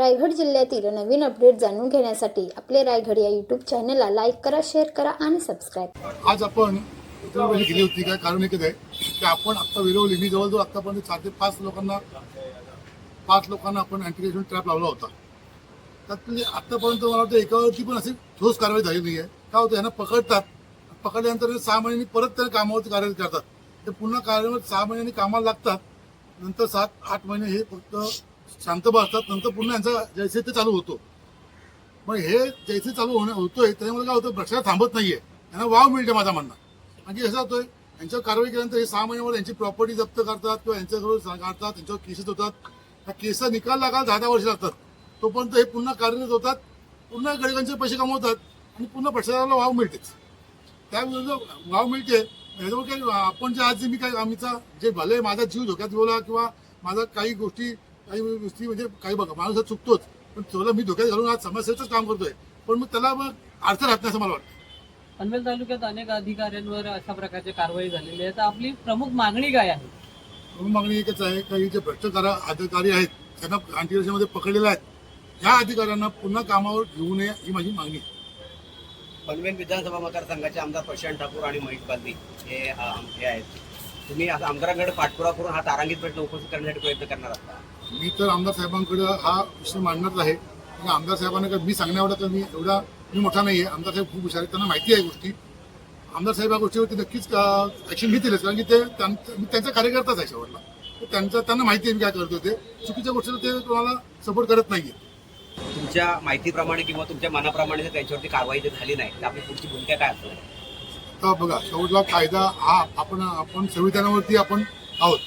रायगड जिल्ह्यातील नवीन अपडेट जाणून घेण्यासाठी आपले रायगड या यूट्यूब चॅनलला लाईक करा, शेअर करा आणि सबस्क्राईब. आज आपण गेली होती काय कारण एकच आहे की आपण आता विरवली मी जवळजवळ आतापर्यंत 4 ते 5 लोकांना आपण अँटीग्रेशन ट्रॅप लावला होता. त्यात म्हणजे आतापर्यंत मला वाटतं एकावरती पण अशी ठोस कारवाई झाली नाही आहे. काय होतं यांना पकडतात, पकडल्यानंतर 6 महिन्यांनी परत त्या कामावरती कार्यरत करतात. ते पुन्हा कार्यावर 6 महिन्यांनी कामाला लागतात. नंतर 7-8 महिने हे फक्त शांत बसतात. नंतर पुन्हा यांचा जैसे ते चालू होतो. मग हे जैसे चालू होतोय त्याच्यामुळे काय होतं, भ्रष्टाचार थांबत नाहीये. यांना वाव मिळते माझा म्हणणं. आणखी कसं होतोय, यांच्यावर कारवाई केल्यानंतर हे 6 महिन्यावर यांची प्रॉपर्टी जप्त करतात किंवा यांच्याकडून काढतात, त्यांच्यावर केसेस होतात. त्या केसचा निकाल लागायला 10-10 वर्ष लागतात. तोपर्यंत हे पुन्हा कार्यरत होतात, पुन्हा गरिबांचे पैसे कमवतात आणि पुन्हा भ्रष्टाचाराला वाव मिळतेच. त्याविरुद्ध वाव मिळते. ह्याच्यामुळे काही आपण जे आज मी काय आमचा जे भले माझा जीव धोक्यात बोला किंवा माझा काही गोष्टी म्हणजे काही बघा माणूस चुकतोच, पण तुला मी धोक्यात घालून आज समाजसेवेचंच काम करतोय. पण मग त्याला मग अर्थ राहत नाही असं मला वाटतं. पनवेल तालुक्यात अनेक अधिकाऱ्यांवर अशा प्रकारची कारवाई झालेली आहे. तर आपली प्रमुख मागणी काय आहे? प्रमुख मागणी एकच आहे, काही जे भ्रष्टाचार अधिकारी आहेत त्यांना अँटीग्रेशनमध्ये पकडलेले आहेत, ह्या अधिकाऱ्यांना पुन्हा कामावर घेऊ नये ही माझी मागणी आहे. पनवेल विधानसभा मतदारसंघाचे आमदार प्रशांत ठाकूर आणि महेश बालदी हे आहेत. तुम्ही आता आमदारांकडे पाठपुरावा करून हा तारांकित प्रश्न उपस्थित करण्यासाठी प्रयत्न करणार आहात? मी तर आमदार साहेबांकडे हा विषय मांडणारच आहे. आणि आमदार साहेबांना मी सांगण्या एवढा तर मी मोठा नाही आहे. आमदार साहेब खूप हुशार आहेत, त्यांना माहिती आहे गोष्टी. आमदार साहेब या गोष्टीवरती नक्कीच ॲक्शन घेतीलच, कारण की ते त्यांचा कार्यकर्ताच आहे शेवटला. त्यांना माहिती आहे मी काय करतो. ते चुकीच्या गोष्टीला ते तुम्हाला सपोर्ट करत नाही आहे. तुमच्या माहितीप्रमाणे किंवा तुमच्या मनाप्रमाणे जर त्यांच्यावरती कारवाई जर झाली नाही तर आपली पुढची भूमिका काय असणार? आता बघा, शेवटला कायदा हा आपण संविधानावरती आपण आहोत.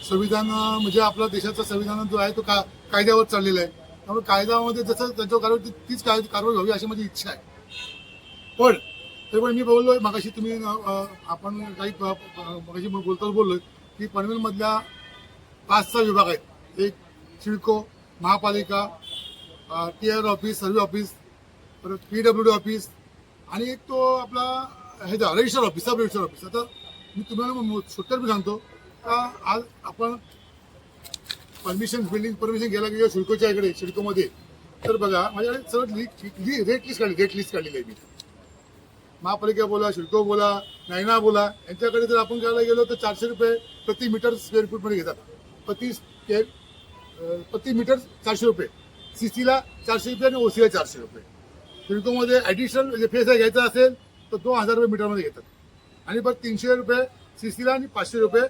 संविधान म्हणजे आपला देशाचा संविधान जो आहे तो कायद्यावर चाललेला आहे. त्यामुळे कायद्यामध्ये जसं त्यांच्यावर कारवाई तीच कारवाई व्हावी अशी माझी इच्छा आहे. पण तरी मी बोललोय मगाशी आपण काही मगाशी बोललोय की पनवेलमधल्या 5 विभाग आहेत. एक सिडको, महापालिका, TR ऑफिस, सर्व्हे ऑफिस, परत PWD ऑफिस आणि एक तो आपला ह्याचा रजिस्टर ऑफिस, सब रजिस्टर ऑफिस. आता मी तुम्हाला सुट्टर मी सांगतो का आज आपण बिल्डिंग परमिशन घ्यायला गेलो सिडकोच्या इकडे सिडकोमध्ये, तर बघा माझ्याकडे सर्व रेट लिस्ट काढलेली आहे. मी महापालिका बोला, सिडको बोला, नैना बोला, यांच्याकडे जर आपण घ्यायला गेलो तर 400 रुपये प्रति मीटर स्क्वेअर फूटमध्ये घेतात. प्रति मीटर 400 रुपये, CCला 400 रुपये आणि OCला 400 रुपये. सिडकोमध्ये ॲडिशनल फेस घ्यायचा असेल तर 2000 रुपये मीटरमध्ये घेतात आणि परत 300 रुपये CCला आणि 500 रुपये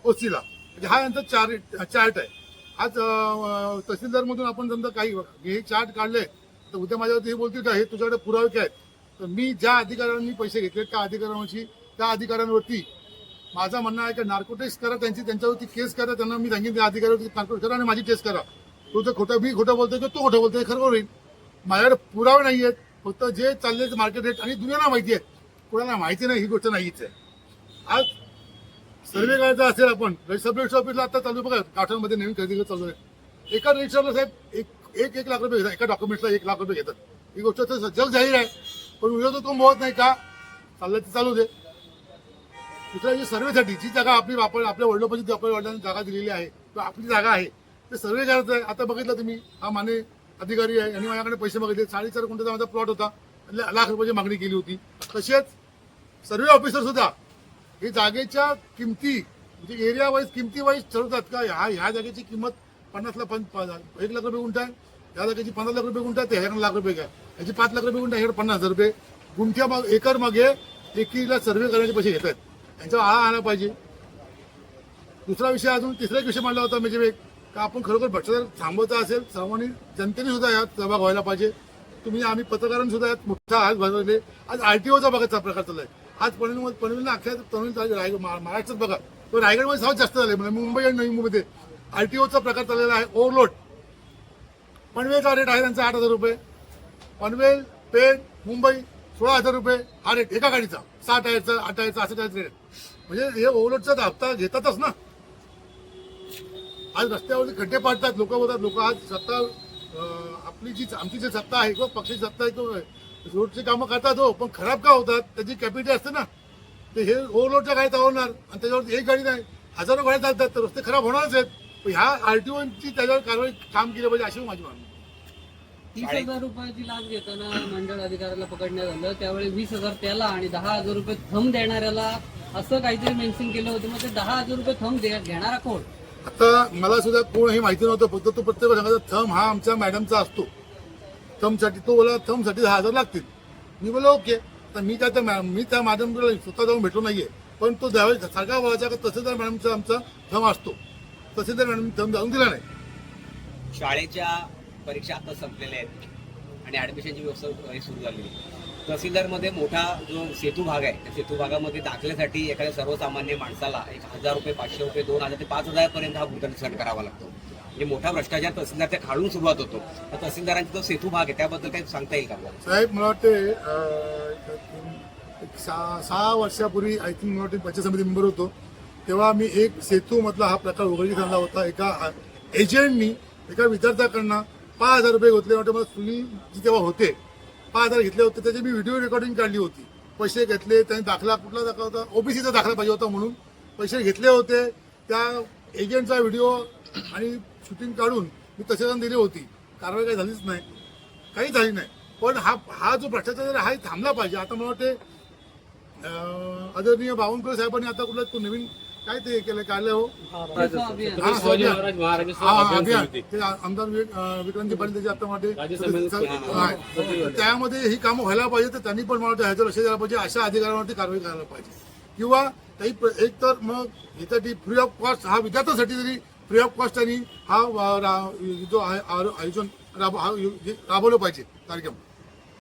OCला. म्हणजे हा यांचा चार्ट आहे. आज तहसीलदारमधून आपण समजा काही हे चार्ट काढले तर उद्या माझ्यावरती हे बोलतील का हे तुझ्याकडे पुरावे काय आहेत. तर मी ज्या अधिकाऱ्यांनी पैसे घेतले त्या अधिकाऱ्यांवरती माझं म्हणणं आहे की नार्कोटिक्स करा, त्यांच्यावरती केस करा. त्यांना मी सांगेन त्या अधिकाऱ्यावरती नार्कोटिक्स करा आणि माझी टेस्ट करा. तो जर खोटं बोलतोय किंवा तो खोटं बोलतोय खरं होईल. माझ्याकडे पुरावे नाही आहेत, फक्त जे चालले मार्केट रेट आणि दुनियाला माहिती आहे. कोणाला माहिती नाही ही गोष्ट नाहीच आहे. आज सर्वे करायचा असेल आपण सब रजिस्टर ऑफिसला आता चालू बघा, काठांमध्ये नवीन खरेदी चालू आहे. एका रजिस्टरला साहेब एक लाख रुपये घेतात, एका डॉक्युमेंटला 1 लाख रुपये घेतात. ही गोष्ट तर जग जाहीर आहे, पण विरोध तो होत नाही का? चाललं ते चालू दे. दुसऱ्या सर्वेसाठी जी जागा आपल्या वडिलोपाशी आपल्या वडिलांनी जागा दिलेली आहे किंवा आपली जागा आहे ते सर्वे करायचं आहे. आता बघितलं तुम्ही, हा माने अधिकारी आहे, यांनी माझ्याकडे पैसे मागितले. 4.5 गुंठ्याचा माझा प्लॉट होता, लाख रुपयाची मागणी केली होती. तसेच सर्वे ऑफिसर सुद्धा हे जागेच्या किमती म्हणजे एरिया वाईज किमती वाईज ठरवतात का ह्या जागेची किंमत 1 लाख रुपये गुंठा आहे, ह्या जागेची 15 लाख रुपये गुंठा आहे, ते 1 लाख रुपये काय, याची 5 लाख रुपये गुंठा, ह्याकडे 50,000 रुपये गुंठ्या एकर मागे एकीला सर्वे करण्याचे पैसे घेतात. यांच्यावर आळा आला पाहिजे. दुसरा विषय अजून तिसरा विषय मांडला होता म्हणजे का आपण खरोखर भ्रष्टाचार थांबवता असेल सर्वांनी जनतेने सुद्धा यात सहभाग व्हायला पाहिजे. आम्ही पत्रकारांनी सुद्धा यात मोठा हात भरवले. आज RTOचा बघायचा प्रकार चाललाय. आज पनवेलला अख्ख्या महाराष्ट्रात बघा, पण रायगडमध्ये सर्वात जास्त झाले. म्हणजे मुंबई आणि नवी मुंबईमध्ये RTOचा प्रकार चाललेला आहे. ओव्हरलोड. पनवेलचा रेट आहे त्यांचा 8,000 रुपये. पनवेल, पेठ, मुंबई 16,000 रुपये हा रेट एका गाडीचा. 6 टायरचा, 8 टायरचा, असं टायरचा रेट. म्हणजे हे ओव्हरलोडचा हप्ता घेतातच ना. आज रस्त्यावरती खड्डे पाडतात लोक होतात. लोक आज सत्ता आमची जी सत्ता आहे किंवा पक्षाची सत्ता आहे किंवा रोडची कामं करतात हो, पण खराब का होतात त्याची कॅपॅसिटी असते ना. ते हे ओव्हरलोडच्या गाडी चालवणार आणि त्याच्यावरती एक गाडी नाही, हजारो गाड्या चालतात तर रस्ते खराब होणारच आहेत. ह्या RTOची त्याच्यावर कारवाई काम केलं पाहिजे अशी माझी मागणी. 30,000 रुपयाची लाच घेताना मंडळ अधिकाऱ्याला पकडण्यात आलं. त्यावेळी 20,000 त्याला आणि 10,000 रुपये थंब देणाऱ्याला असं काहीतरी मेन्शन केलं होतं. मग ते 10,000 रुपये थंब घेणारा कोण? आता मला सुद्धा कोण हे माहिती नव्हतं. फक्त तो प्रत्येक सांगायचा थंब हा आमच्या मॅडमचा असतो. थंबसाठी तो बोला थंबसाठी 10,000 लागतील. मी बोला ओके. तर मी त्या मॅडमला स्वतः जाऊन भेटलो नाहीये, पण तो द्यावे सारखा बोलायचा का तहसीलदार मॅडमचा आमचा थंब असतो. तहसीलदार मॅडम थंब जाऊन दिला नाही. शाळेच्या परीक्षा आता संपलेल्या आहेत आणि ऍडमिशनची व्यवस्था सुरू झालेली आहे. तहसीलदारमध्ये मोठा जो सेतू भाग आहे, त्या सेतू भागामध्ये दाखल्यासाठी एखाद्या सर्वसामान्य माणसाला 1,000 रुपये, 500 रुपये, 2,000 ते 5,000 पर्यंत हा भुगतान करावा लागतो. म्हणजे मोठा भ्रष्टाचार तहसीलदारच्या खालून सुरुवात होतो. तर तहसीलदारांचा जो सेतू भाग आहे त्याबद्दल काही सांगता येईल का? साहेब मला वाटते 6 वर्षापूर्वी आय थिंक मला वाटते पंचायत समिती मेंबर होतो, तेव्हा मी एक सेतू मधला हा प्रकार उघडकीस आणला होता. एका एजंटनी एका विद्यार्थ्याकडनं 5,000 रुपये घेतले होते. मला सुनील जी तेव्हा होते 5,000 घेतले होते. त्याची मी व्हिडिओ रेकॉर्डिंग काढली होती. पैसे घेतले, त्यांनी दाखला कुठला दाखला होता, ओबीसीचा दाखला पाहिजे होता म्हणून पैसे घेतले होते. त्या एजंटचा व्हिडिओ आणि शूटिंग काढून मी तसे दिली होती. कारवाई काही झालीच नाही, काही झाली नाही. पण हा जो भ्रष्टाचार आहे थांबला पाहिजे. आता मला वाटते आदरणीय बावनकुळे साहेबांनी आता कुठला तो नवीन काय ते केलं काढलं हो अभियान ते आमदार विक्रांतजी पाटील त्याचे आता मध्ये त्यामध्ये ही कामं व्हायला पाहिजे. तर त्यांनी पण मला वाटतं ह्याचं लक्ष द्यायला पाहिजे. अशा अधिकाऱ्यांवरती कारवाई करायला पाहिजे. किंवा काही एक तर मग ह्यासाठी फ्री ऑफ कॉस्ट हा विद्यार्थ्यांसाठी तरी फ्री ऑफ कॉस्ट त्यांनी हा जो आयोजन राबवलं पाहिजे कार्यक्रम.